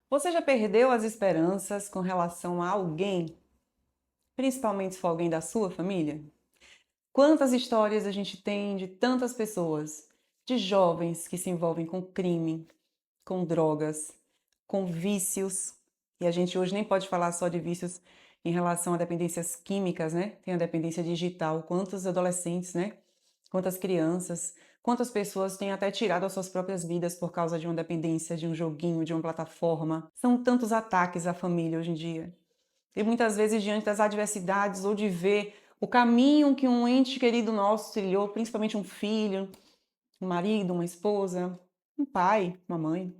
Você já perdeu as esperanças com relação a alguém, principalmente se for alguém da sua família? Quantas histórias a gente tem de tantas pessoas, de jovens que se envolvem com crime, com drogas, com vícios, e a gente hoje nem pode falar só de vícios em relação a dependências químicas, né? Tem a dependência digital. Quantos adolescentes, né? Quantas crianças, quantas pessoas têm até tirado as suas próprias vidas por causa de uma dependência, de um joguinho, de uma plataforma. São tantos ataques à família hoje em dia. E muitas vezes, diante das adversidades ou de ver o caminho que um ente querido nosso trilhou, principalmente um filho, um marido, uma esposa, um pai, uma mãe,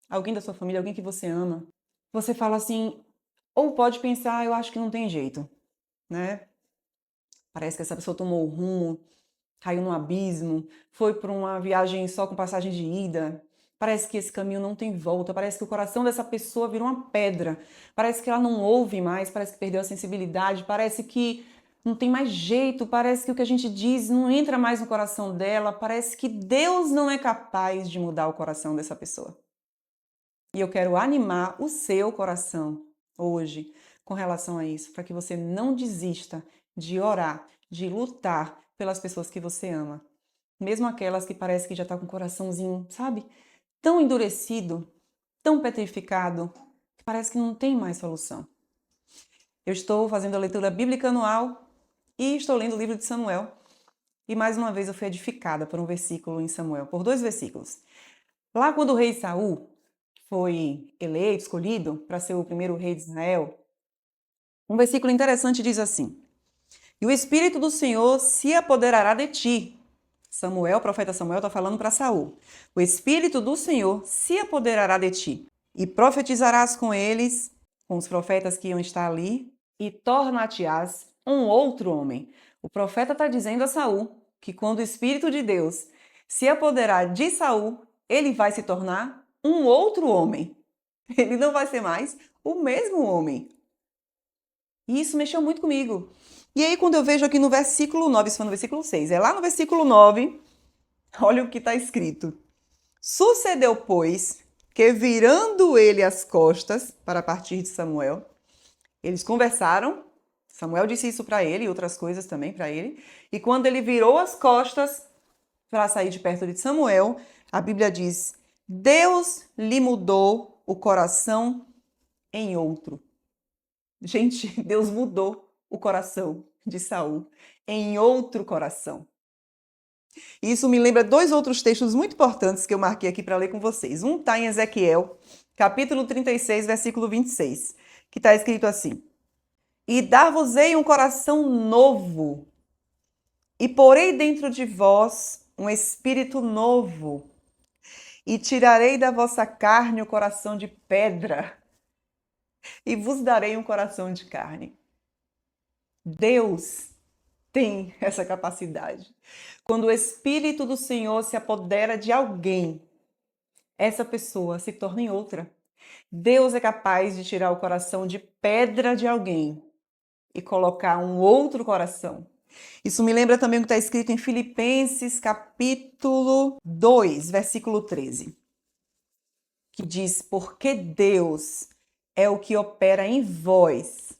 alguém da sua família, alguém que você ama, você fala assim, ou pode pensar, eu acho que não tem jeito, né? Parece que essa pessoa tomou o rumo, caiu no abismo, foi para uma viagem só com passagem de ida. Parece que esse caminho não tem volta, parece que o coração dessa pessoa virou uma pedra, parece que ela não ouve mais, parece que perdeu a sensibilidade, parece que não tem mais jeito, parece que o que a gente diz não entra mais no coração dela, parece que Deus não é capaz de mudar o coração dessa pessoa. E eu quero animar o seu coração hoje com relação a isso, para que você não desista de orar, de lutar pelas pessoas que você ama. Mesmo aquelas que parece que já está com o coraçãozinho, sabe? Tão endurecido, tão petrificado, que parece que não tem mais solução. Eu estou fazendo a leitura bíblica anual e estou lendo o livro de Samuel. E mais uma vez eu fui edificada por um versículo em Samuel, por dois versículos. Lá quando o rei Saul foi eleito, escolhido para ser o primeiro rei de Israel, um versículo interessante diz assim: E o Espírito do Senhor se apoderará de ti. Samuel, o profeta Samuel, está falando para Saul. O Espírito do Senhor se apoderará de ti, e profetizarás com eles, com os profetas que iam estar ali, e tornar-te-ás um outro homem. O profeta está dizendo a Saul que quando o Espírito de Deus se apoderar de Saul, ele vai se tornar um outro homem. Ele não vai ser mais o mesmo homem. E isso mexeu muito comigo. E aí, quando eu vejo aqui no versículo 9, isso foi no versículo 6, é lá no versículo 9, olha o que está escrito. Sucedeu, pois, que virando ele as costas para partir de Samuel, eles conversaram, Samuel disse isso para ele e outras coisas também para ele, e quando ele virou as costas para sair de perto de Samuel, a Bíblia diz, Deus lhe mudou o coração em outro. Gente, Deus mudou o coração de Saul em outro coração. E isso me lembra dois outros textos muito importantes que eu marquei aqui para ler com vocês. Um está em Ezequiel, capítulo 36, versículo 26, que está escrito assim: E dar-vos-ei um coração novo, e porei dentro de vós um espírito novo, e tirarei da vossa carne o coração de pedra, e vos darei um coração de carne. Deus tem essa capacidade. Quando o Espírito do Senhor se apodera de alguém, essa pessoa se torna em outra. Deus é capaz de tirar o coração de pedra de alguém e colocar um outro coração. Isso me lembra também o que está escrito em Filipenses, capítulo 2, versículo 13, que diz, porque Deus é o que opera em vós,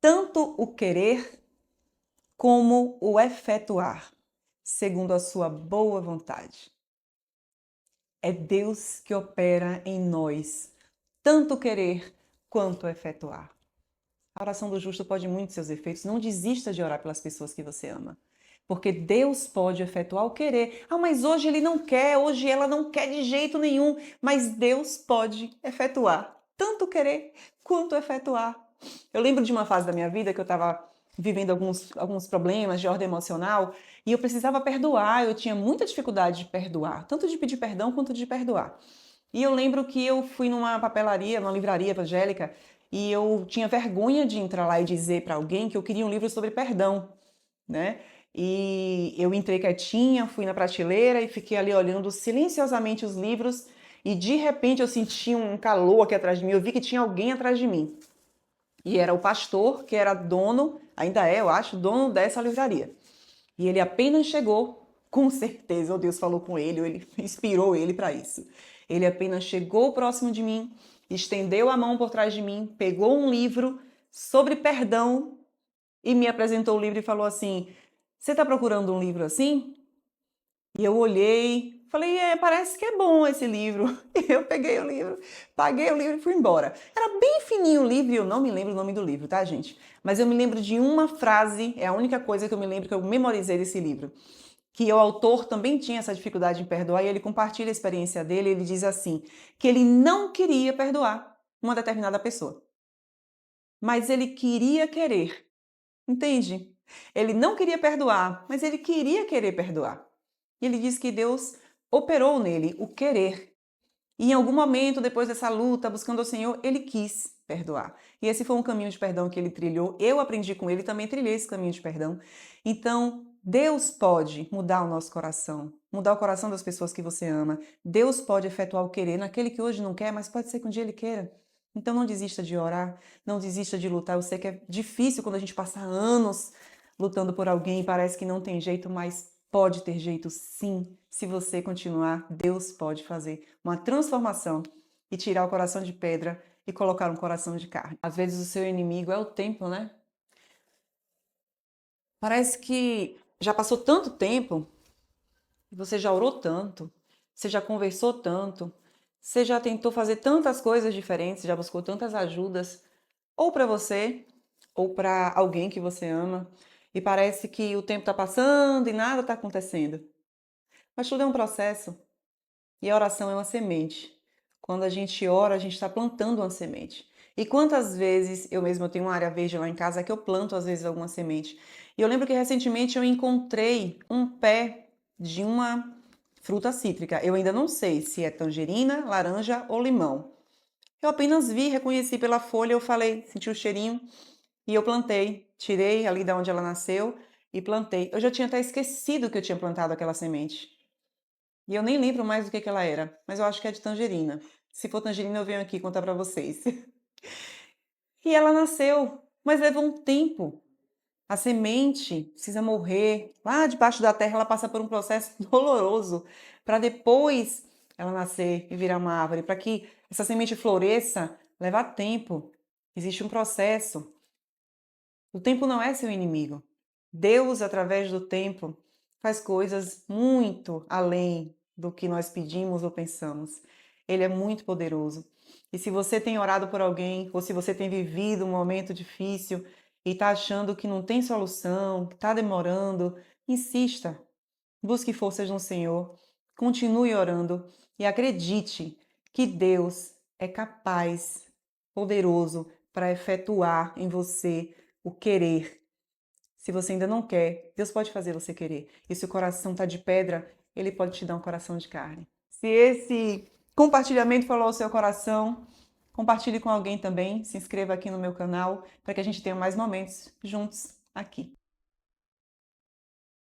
tanto o querer como o efetuar, segundo a sua boa vontade. É Deus que opera em nós, tanto querer quanto efetuar. A oração do justo pode muito seus efeitos. Não desista de orar pelas pessoas que você ama. Porque Deus pode efetuar o querer. Ah, mas hoje ele não quer, hoje ela não quer de jeito nenhum. Mas Deus pode efetuar tanto querer quanto efetuar. Eu lembro de uma fase da minha vida que eu estava vivendo alguns problemas de ordem emocional e eu precisava perdoar. Eu tinha muita dificuldade de perdoar, tanto de pedir perdão quanto de perdoar. E eu lembro que eu fui numa papelaria, numa livraria evangélica, e eu tinha vergonha de entrar lá e dizer para alguém que eu queria um livro sobre perdão, né? E eu entrei quietinha, fui na prateleira e fiquei ali olhando silenciosamente os livros e de repente eu senti um calor aqui atrás de mim, eu vi que tinha alguém atrás de mim. E era o pastor, que era dono, ainda é, eu acho, dono dessa livraria. E ele apenas chegou, com certeza, o Deus falou com ele, ou ele inspirou ele para isso. Ele apenas chegou próximo de mim, estendeu a mão por trás de mim, pegou um livro sobre perdão e me apresentou o livro e falou assim: "Você está procurando um livro assim?" E eu olhei, falei: parece que é bom esse livro." E eu peguei o livro, paguei o livro e fui embora. Era bem fininho o livro e eu não me lembro o nome do livro, tá, gente? Mas eu me lembro de uma frase, é a única coisa que eu me lembro que eu memorizei desse livro. Que o autor também tinha essa dificuldade em perdoar e ele compartilha a experiência dele. Ele diz assim, que ele não queria perdoar uma determinada pessoa, mas ele queria querer, entende? Ele não queria perdoar, mas ele queria querer perdoar. E ele diz que Deus operou nele o querer. E em algum momento, depois dessa luta, buscando o Senhor, ele quis perdoar. E esse foi um caminho de perdão que ele trilhou. Eu aprendi com ele, também trilhei esse caminho de perdão. Então, Deus pode mudar o nosso coração, mudar o coração das pessoas que você ama. Deus pode efetuar o querer naquele que hoje não quer, mas pode ser que um dia ele queira. Então, não desista de orar, não desista de lutar. Eu sei que é difícil quando a gente passa anos lutando por alguém e parece que não tem jeito, mas pode ter jeito sim. Se você continuar, Deus pode fazer uma transformação e tirar o coração de pedra e colocar um coração de carne. Às vezes o seu inimigo é o tempo, né? Parece que já passou tanto tempo, você já orou tanto, você já conversou tanto, você já tentou fazer tantas coisas diferentes, já buscou tantas ajudas, ou para você, ou para alguém que você ama, e parece que o tempo está passando e nada está acontecendo. Mas tudo é um processo. E a oração é uma semente. Quando a gente ora, a gente está plantando uma semente. E quantas vezes, eu mesma tenho uma área verde lá em casa que eu planto às vezes alguma semente. E eu lembro que recentemente eu encontrei um pé de uma fruta cítrica. Eu ainda não sei se é tangerina, laranja ou limão. Eu apenas vi, reconheci pela folha, eu falei, senti o cheirinho e eu plantei. Tirei ali da onde ela nasceu e plantei. Eu já tinha até esquecido que eu tinha plantado aquela semente. E eu nem lembro mais do que ela era, mas eu acho que é de tangerina. Se for tangerina, eu venho aqui contar pra vocês. E ela nasceu, mas levou um tempo. A semente precisa morrer. Lá debaixo da terra, ela passa por um processo doloroso para depois ela nascer e virar uma árvore. Para que essa semente floresça, leva tempo. Existe um processo. O tempo não é seu inimigo. Deus, através do tempo, faz coisas muito além do que nós pedimos ou pensamos. Ele é muito poderoso. E se você tem orado por alguém, ou se você tem vivido um momento difícil e está achando que não tem solução, que está demorando, insista. Busque forças no Senhor, continue orando e acredite que Deus é capaz, poderoso, para efetuar em você o querer. Se você ainda não quer, Deus pode fazer você querer. E se o coração está de pedra, Ele pode te dar um coração de carne. Se esse compartilhamento falou ao seu coração, compartilhe com alguém também. Se inscreva aqui no meu canal para que a gente tenha mais momentos juntos aqui.